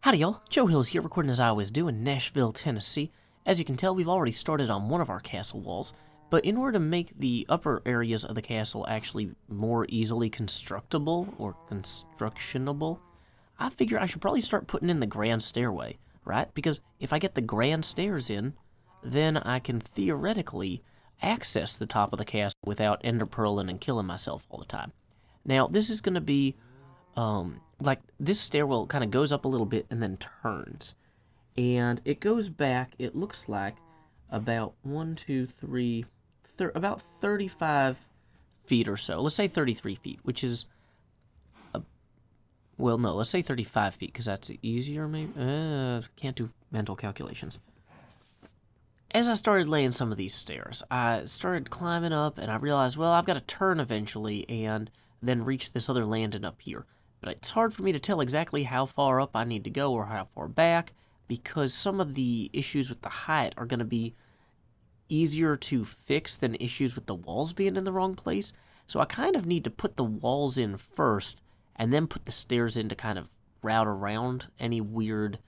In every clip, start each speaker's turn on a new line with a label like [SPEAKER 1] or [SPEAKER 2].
[SPEAKER 1] Howdy y'all, Joe Hills here, recording as I always do in Nashville, Tennessee. As you can tell, we've already started on one of our castle walls, but in order to make the upper areas of the castle actually more easily constructible, or constructionable, I figure I should probably start putting in the grand stairway, right? Because if I get the grand stairs in, then I can theoretically access the top of the castle without ender pearling and killing myself all the time. Now, this is going to be like this stairwell kind of goes up a little bit and then turns, and it goes back, it looks like about about 35 feet or so. Let's say 33 feet, which is well, no, let's say 35 feet because that's easier. Maybe can't do mental calculations. As I started laying some of these stairs, I started climbing up, and I realized, well, I've got to turn eventually and then reach this other landing up here. But it's hard for me to tell exactly how far up I need to go or how far back, because some of the issues with the height are going to be easier to fix than issues with the walls being in the wrong place. So I kind of need to put the walls in first, and then put the stairs in to kind of route around any weird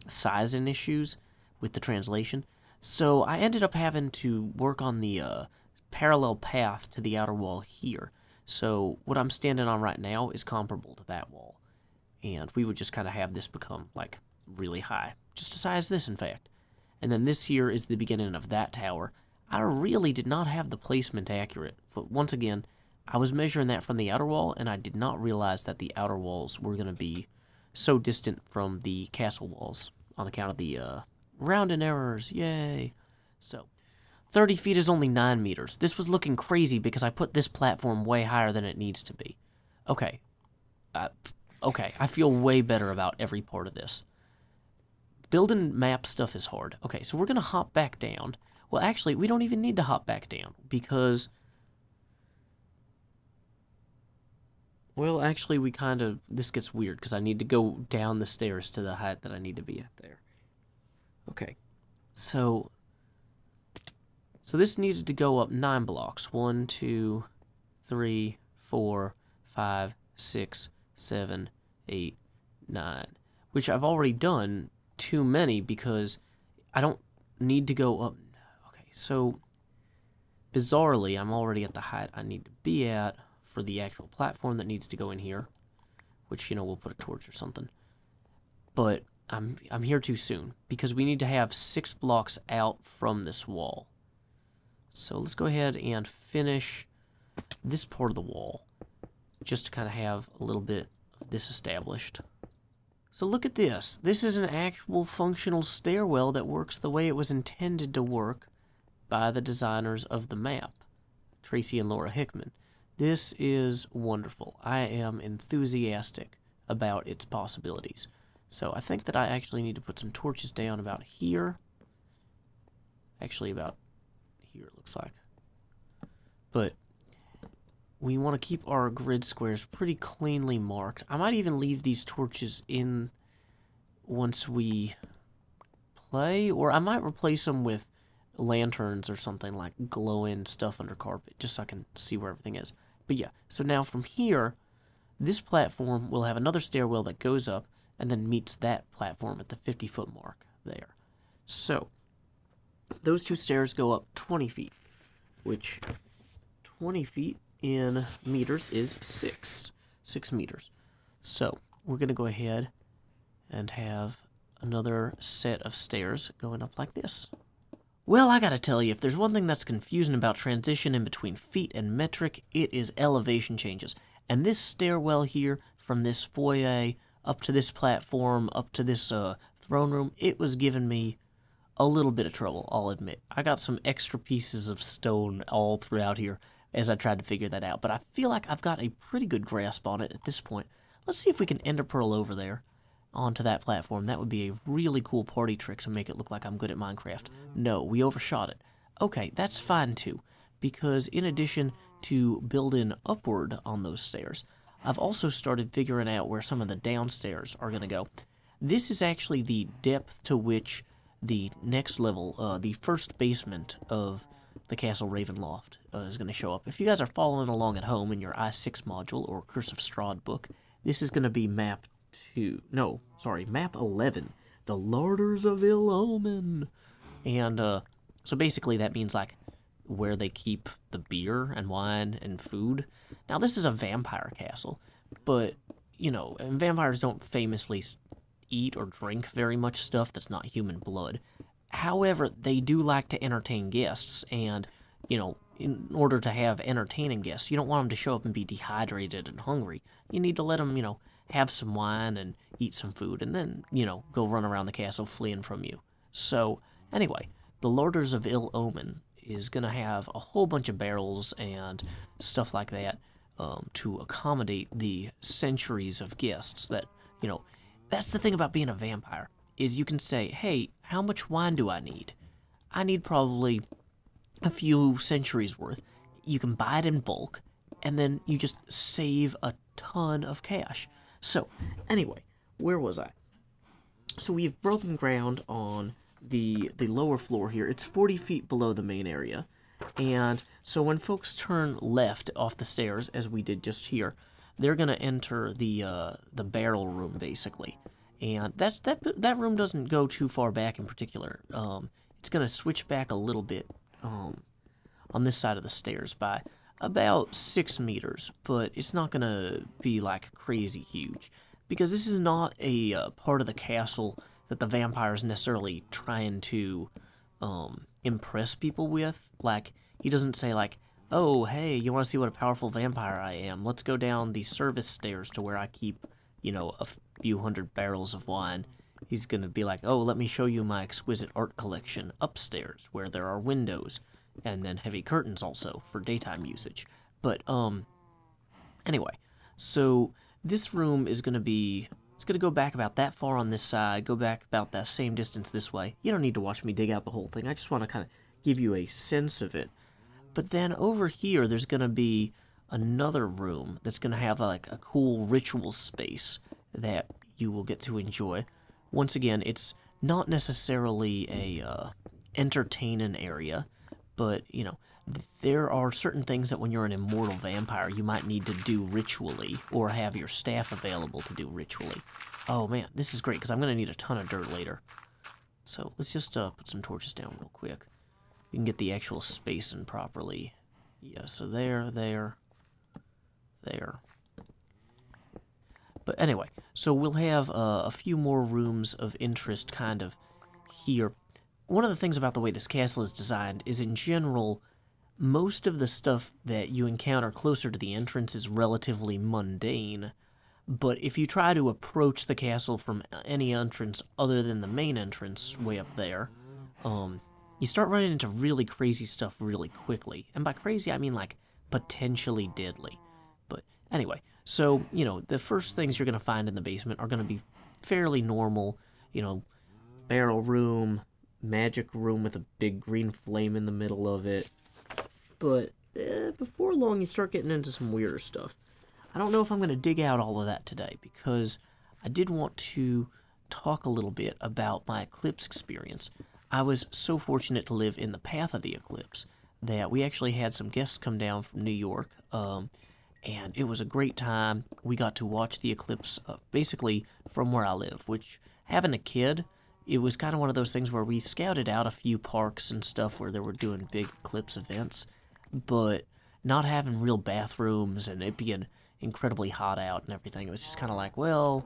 [SPEAKER 1] sizing issues with the translation. So I ended up having to work on the parallel path to the outer wall here. So what I'm standing on right now is comparable to that wall. And we would just kind of have this become, like, really high. Just as high as this, in fact. And then this here is the beginning of that tower. I really did not have the placement accurate. But once again, I was measuring that from the outer wall, and I did not realize that the outer walls were going to be so distant from the castle walls on account of the rounding errors. Yay! So 30 feet is only 9 meters. This was looking crazy because I put this platform way higher than it needs to be. Okay. Okay, I feel way better about every part of this. Building map stuff is hard. Okay, so we're going to hop back down. Well, actually, we don't even need to hop back down because... Well, actually, we kind of... This gets weird because I need to go down the stairs to the height that I need to be at there. Okay, so this needed to go up 9 blocks. 1, 2, 3, 4, 5, 6, 7, 8, 9. Which I've already done too many because I don't need to go up. Okay, so bizarrely, I'm already at the height I need to be at for the actual platform that needs to go in here. Which, you know, we'll put a torch or something. But I'm here too soon because we need to have 6 blocks out from this wall. So let's go ahead and finish this part of the wall just to kind of have a little bit of this established. So look at this. This is an actual functional stairwell that works the way it was intended to work by the designers of the map, Tracy and Laura Hickman. This is wonderful. I am enthusiastic about its possibilities. So I think that I actually need to put some torches down about here. Actually, about here, it looks like. But we want to keep our grid squares pretty cleanly marked. I might even leave these torches in once we play, or I might replace them with lanterns or something, like glowing stuff under carpet, just so I can see where everything is. But yeah, so now from here, this platform will have another stairwell that goes up and then meets that platform at the 50-foot mark there. So those 2 stairs go up 20 feet, which 20 feet in meters is 6 meters. So we're going to go ahead and have another set of stairs going up like this. Well, I gotta tell you, if there's one thing that's confusing about transition in between feet and metric, it is elevation changes. And this stairwell here, from this foyer up to this platform, up to this throne room, it was giving me a little bit of trouble, I'll admit. I got some extra pieces of stone all throughout here as I tried to figure that out, but I feel like I've got a pretty good grasp on it at this point. Let's see if we can ender pearl over there onto that platform. That would be a really cool party trick to make it look like I'm good at Minecraft. No, we overshot it. Okay, that's fine too, because in addition to building upward on those stairs, I've also started figuring out where some of the downstairs are going to go. This is actually the depth to which the next level, the first basement of the Castle Ravenloft is going to show up. If you guys are following along at home in your I6 module or Curse of Strahd book, this is going to be map 2. No, sorry, map 11. The Larders of Ill Omen. And so basically that means like where they keep the beer and wine and food. Now this is a vampire castle, but you know, and vampires don't famously eat or drink very much stuff that's not human blood. However, they do like to entertain guests, and you know, in order to have entertaining guests, you don't want them to show up and be dehydrated and hungry. You need to let them, you know, have some wine and eat some food, and then, you know, go run around the castle fleeing from you. So, anyway, the Larders of Ill Omen is going to have a whole bunch of barrels and stuff like that to accommodate the centuries of guests that, you know, that's the thing about being a vampire, is you can say, hey, how much wine do I need? I need probably a few centuries worth. You can buy it in bulk, and then you just save a ton of cash. So, anyway, where was I? So we've broken ground on the lower floor here. It's 40 feet below the main area. And so when folks turn left off the stairs, as we did just here, they're going to enter the barrel room, basically. And that room doesn't go too far back in particular. It's going to switch back a little bit on this side of the stairs by about 6 meters, but it's not going to be like crazy huge, because this is not a part of the castle that the vampire is necessarily trying to impress people with. Like, he doesn't say like, oh, hey, you want to see what a powerful vampire I am? Let's go down the service stairs to where I keep, you know, a few hundred barrels of wine. He's going to be like, oh, let me show you my exquisite art collection upstairs, where there are windows, and then heavy curtains also for daytime usage. But, anyway, so this room is going to be, it's going to go back about that far on this side, go back about that same distance this way. You don't need to watch me dig out the whole thing. I just want to kind of give you a sense of it. But then over here, there's going to be another room that's going to have like a cool ritual space that you will get to enjoy. Once again, it's not necessarily a entertaining area, but, you know, there are certain things that when you're an immortal vampire, you might need to do ritually, or have your staff available to do ritually. Oh man, this is great, because I'm going to need a ton of dirt later. So let's just put some torches down real quick. We can get the actual spacing properly. Yeah, so there. But anyway, so we'll have a few more rooms of interest kind of here. One of the things about the way this castle is designed is, in general, most of the stuff that you encounter closer to the entrance is relatively mundane. But if you try to approach the castle from any entrance other than the main entrance way up there, you start running into really crazy stuff really quickly. And by crazy, I mean like potentially deadly. But anyway, so, you know, the first things you're going to find in the basement are going to be fairly normal, you know, barrel room, magic room with a big green flame in the middle of it. But before long, you start getting into some weirder stuff. I don't know if I'm going to dig out all of that today, because I did want to talk a little bit about my Eclipse experience. I was so fortunate to live in the path of the Eclipse that we actually had some guests come down from New York, and it was a great time. We got to watch the eclipse basically from where I live, which, having a kid, it was kind of one of those things where we scouted out a few parks and stuff where they were doing big eclipse events, but not having real bathrooms and it being incredibly hot out and everything, it was just kind of like, well,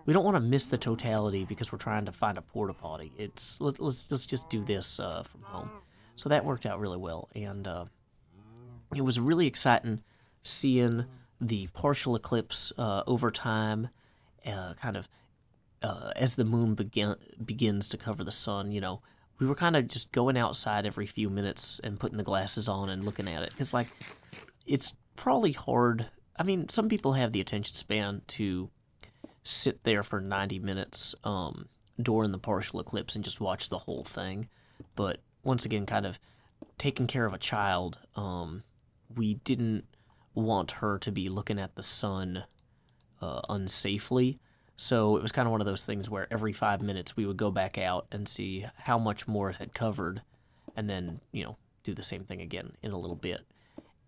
[SPEAKER 1] we don't want to miss the totality because we're trying to find a porta potty. Let's just do this from home. So that worked out really well, and it was really exciting seeing the partial eclipse over time, kind of as the moon begins to cover the sun. You know, we were kind of just going outside every few minutes and putting the glasses on and looking at it, because like, it's probably hard. I mean, some people have the attention span to sit there for 90 minutes during the partial eclipse and just watch the whole thing, but once again, kind of taking care of a child, we didn't want her to be looking at the sun unsafely, so it was kind of one of those things where every 5 minutes we would go back out and see how much more it had covered, and then, you know, do the same thing again in a little bit.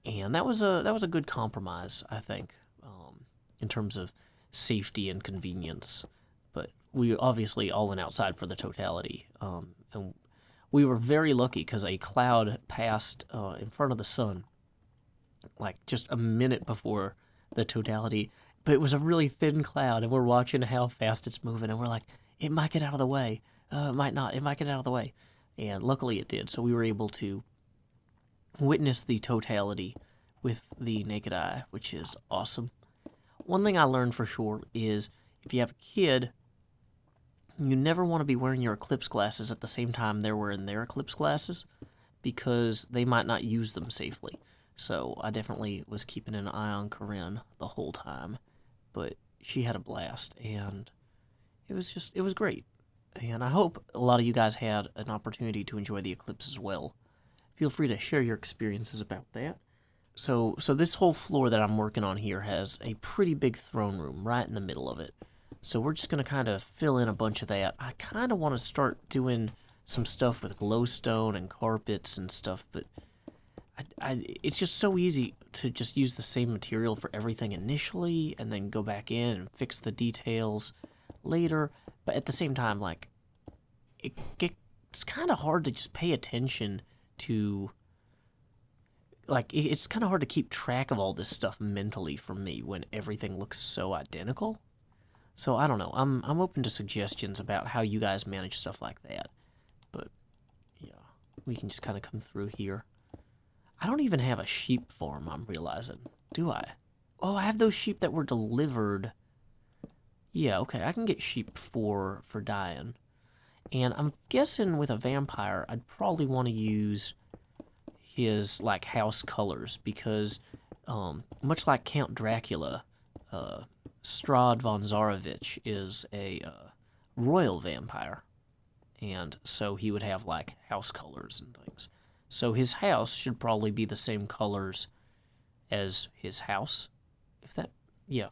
[SPEAKER 1] And that was a good compromise, I think, in terms of safety and convenience. But we obviously all went outside for the totality. And we were very lucky because a cloud passed in front of the sun, like just a minute before the totality. But it was a really thin cloud, and we're watching how fast it's moving, and we're like, it might get out of the way. It might not. It might get out of the way. And luckily it did, so we were able to witness the totality with the naked eye, which is awesome. One thing I learned for sure is if you have a kid, you never want to be wearing your Eclipse glasses at the same time they're wearing their Eclipse glasses, because they might not use them safely. So I definitely was keeping an eye on Corinne the whole time, but she had a blast, and it was great. And I hope a lot of you guys had an opportunity to enjoy the Eclipse as well. Feel free to share your experiences about that. So this whole floor that I'm working on here has a pretty big throne room right in the middle of it. So we're just going to kind of fill in a bunch of that. I kind of want to start doing some stuff with glowstone and carpets and stuff, but it's just so easy to just use the same material for everything initially and then go back in and fix the details later. But at the same time, like, it's kind of hard to just pay attention to, like, it's kind of hard to keep track of all this stuff mentally for me when everything looks so identical. So I don't know. I'm open to suggestions about how you guys manage stuff like that. But yeah, we can just kind of come through here. I don't even have a sheep farm, I'm realizing. Do I? Oh, I have those sheep that were delivered. Yeah, okay, I can get sheep for dyeing. And I'm guessing with a vampire, I'd probably want to use his, like, house colors, because, much like Count Dracula, Strahd von Zarovich is a royal vampire. And so he would have, like, house colors and things. So his house should probably be the same colors as his house. If that, yeah.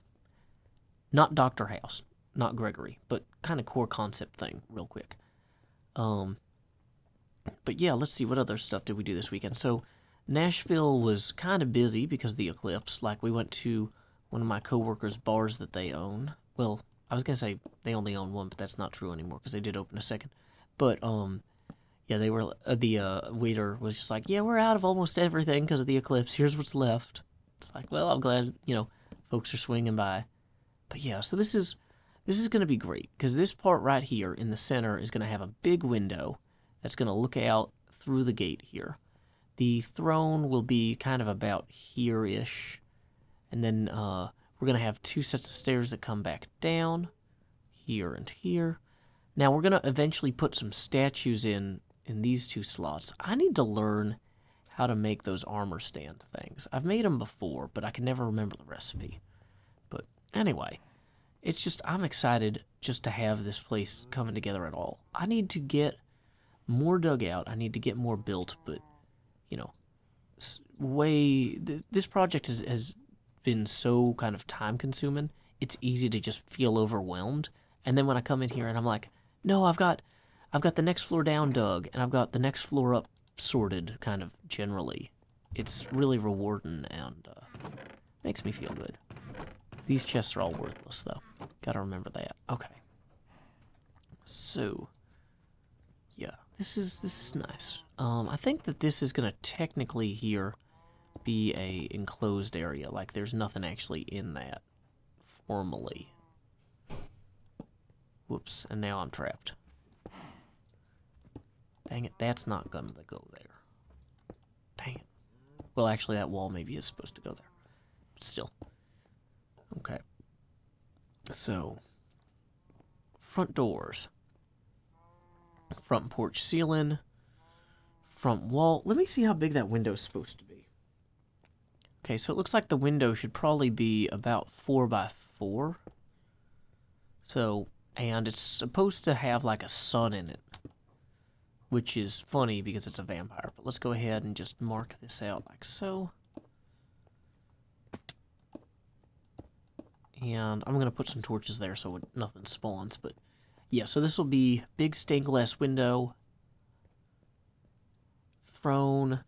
[SPEAKER 1] Not Dr. House, not Gregory, but kind of core concept thing, real quick. But yeah, let's see, what other stuff did we do this weekend? So Nashville was kind of busy because of the Eclipse. Like, we went to one of my coworkers' bars that they own. Well, I was going to say they only own one, but that's not true anymore because they did open a second. But, yeah, they were, the waiter was just like, yeah, we're out of almost everything because of the Eclipse. Here's what's left. It's like, well, I'm glad, you know, folks are swinging by. But yeah, so this is going to be great, because this part right here in the center is going to have a big window that's going to look out through the gate here. The throne will be kind of about here-ish, and then we're going to have two sets of stairs that come back down, here and here. Now we're going to eventually put some statues in these two slots. I need to learn how to make those armor stand things. I've made them before, but I can never remember the recipe. But anyway, it's just, I'm excited just to have this place coming together at all. I need to get more dug out. I need to get more built, but, you know, this project has been so kind of time-consuming, it's easy to just feel overwhelmed. And then when I come in here and I'm like, no, I've got the next floor down dug, and I've got the next floor up sorted, kind of generally. It's really rewarding and makes me feel good. These chests are all worthless, though. Gotta remember that. Okay. So, yeah, this is nice. I think that this is gonna technically here be a enclosed area. Like, there's nothing actually in that formally. Whoops, and now I'm trapped. Dang it, that's not gonna go there. Dang it. Well, actually, that wall maybe is supposed to go there. But still. Okay. So, front doors. Front porch ceiling. Front wall. Let me see how big that window is supposed to be. Okay, so it looks like the window should probably be about 4 by 4. So, and it's supposed to have like a sun in it, which is funny because it's a vampire. But let's go ahead and just mark this out like so. And I'm going to put some torches there so nothing spawns. But yeah, so this will be big stained glass window. Throne.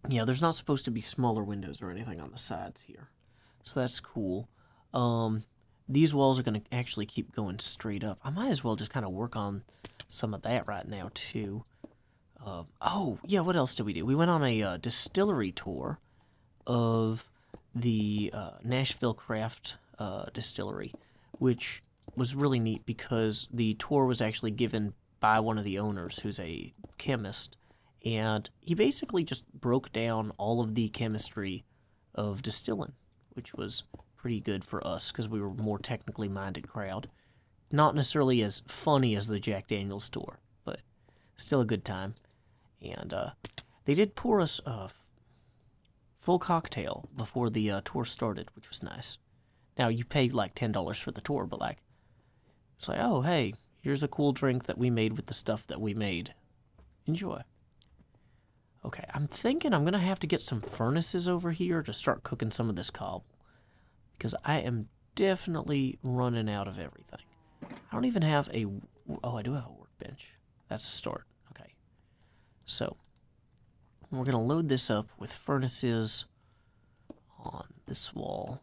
[SPEAKER 1] Yeah, there's not supposed to be smaller windows or anything on the sides here. So that's cool. These walls are going to actually keep going straight up. I might as well just kind of work on some of that right now, too. Oh, yeah, what else did we do? We went on a distillery tour of the Nashville Craft Distillery, which was really neat because the tour was actually given by one of the owners who's a chemist, and he basically just broke down all of the chemistry of distilling, which was pretty good for us because we were a more technically minded crowd. Not necessarily as funny as the Jack Daniels tour, but still a good time. And they did pour us a full cocktail before the tour started, which was nice. Now, you pay like $10 for the tour, but like, it's like, oh, hey, here's a cool drink that we made with the stuff that we made. Enjoy. Okay, I'm thinking I'm going to have to get some furnaces over here to start cooking some of this cobble, because I am definitely running out of everything. I don't even have a... Oh, I do have a workbench. That's a start. Okay. So, we're going to load this up with furnaces on this wall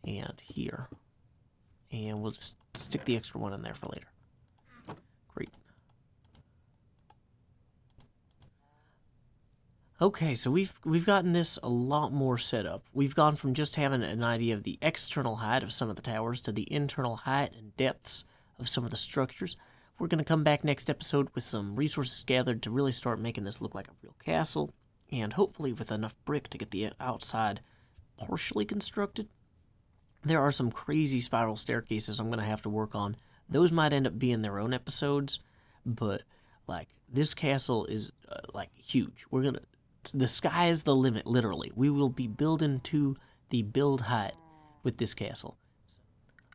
[SPEAKER 1] and here. And we'll just stick the extra one in there for later. Great. Okay, so we've gotten this a lot more set up. We've gone from just having an idea of the external height of some of the towers to the internal height and depths of some of the structures. We're going to come back next episode with some resources gathered to really start making this look like a real castle, and hopefully with enough brick to get the outside partially constructed. There are some crazy spiral staircases I'm going to have to work on. Those might end up being their own episodes, but like this castle is like huge. The sky is the limit, literally. We will be building to the build height with this castle.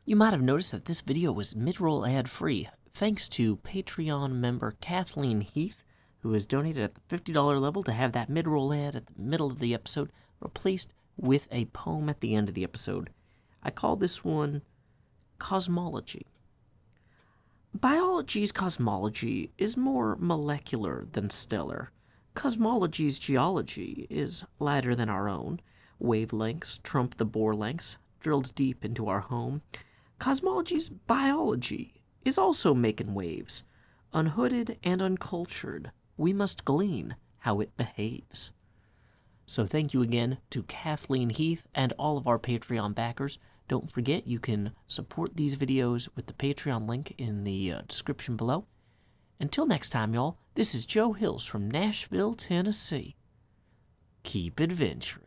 [SPEAKER 1] You might have noticed that this video was mid-roll ad-free, thanks to Patreon member Kathleen Heath, who has donated at the $50 level to have that mid-roll ad at the middle of the episode replaced with a poem at the end of the episode. I call this one Cosmology. Biology's cosmology is more molecular than stellar. Cosmology's geology is lighter than our own. Wavelengths trump the Bohr lengths, drilled deep into our home. Cosmology's biology is also making waves. Unhooded and uncultured, we must glean how it behaves. So thank you again to Kathleen Heath and all of our Patreon backers. Don't forget you can support these videos with the Patreon link in the description below. Until next time, y'all, this is Joe Hills from Nashville, Tennessee. Keep adventuring.